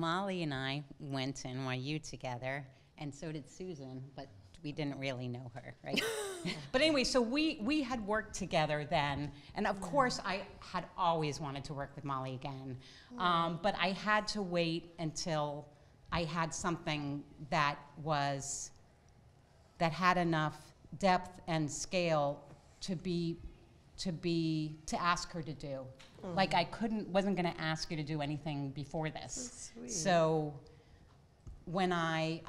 Molly and I went to NYU together, and so did Susan, but we didn't really know her, right? But anyway, so we had worked together then, and of course I had always wanted to work with Molly again, but I had to wait until I had something that had enough depth and scale to ask her to do. Like I wasn't gonna ask her to do anything before this. So when I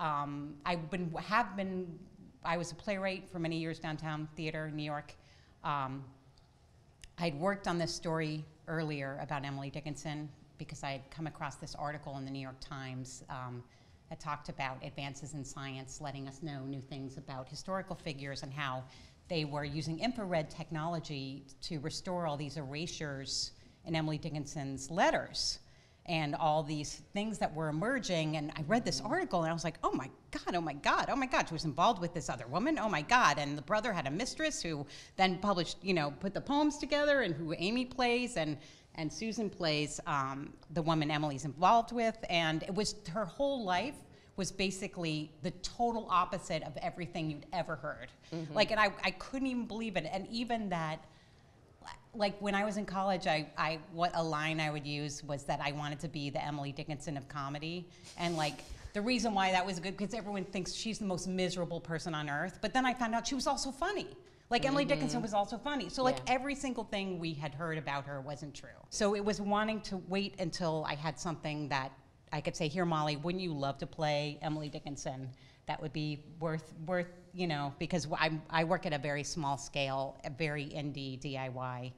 was a playwright for many years downtown theater in New York. I'd worked on this story earlier about Emily Dickinson because I had come across this article in the New York Times that talked about advances in science letting us know new things about historical figures and how they were using infrared technology to restore all these erasures in Emily Dickinson's letters and all these things that were emerging. And I read this article and I was like, oh my God, oh my God, oh my God, she was involved with this other woman, oh my God. And the brother had a mistress who then published, put the poems together, and who Amy plays and Susan plays the woman Emily's involved with. And it was, her whole life was basically the total opposite of everything you'd ever heard. Like, and I couldn't even believe it. And even that, like when I was in college, what a line I would use was that I wanted to be the Emily Dickinson of comedy. And like, the reason why that was good, because everyone thinks she's the most miserable person on earth. But then I found out she was also funny. Like Emily Dickinson was also funny. So like every single thing we had heard about her wasn't true. So it was wanting to wait until I had something that I could say, here, Molly, wouldn't you love to play Emily Dickinson? That would be worth, because I work at a very small scale, a very indie DIY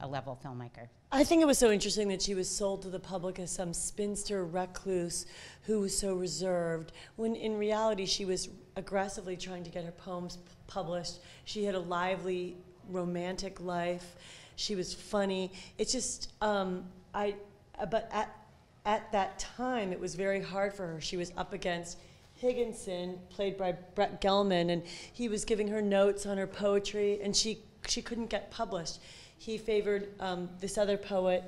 level filmmaker. I think it was so interesting that she was sold to the public as some spinster recluse who was so reserved, when in reality she was aggressively trying to get her poems published. She had a lively, romantic life. She was funny. It's just, but at that time, it was very hard for her. She was up against Higginson, played by Brett Gelman, and he was giving her notes on her poetry, and she couldn't get published. He favored this other poet,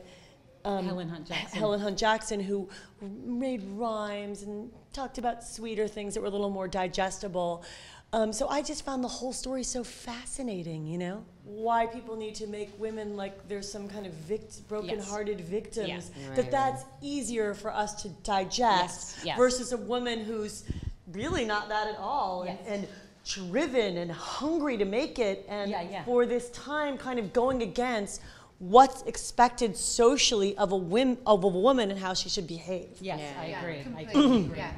Helen Hunt Jackson. Helen Hunt Jackson, who made rhymes and talked about sweeter things that were a little more digestible. So I just found the whole story so fascinating, Why people need to make women like there's some kind of broken-hearted victims. Yeah. That's easier for us to digest versus a woman who's really not that at all and driven and hungry to make it, and for this time kind of going against what's expected socially of a woman and how she should behave. Yes, I agree. Completely agree. Yeah.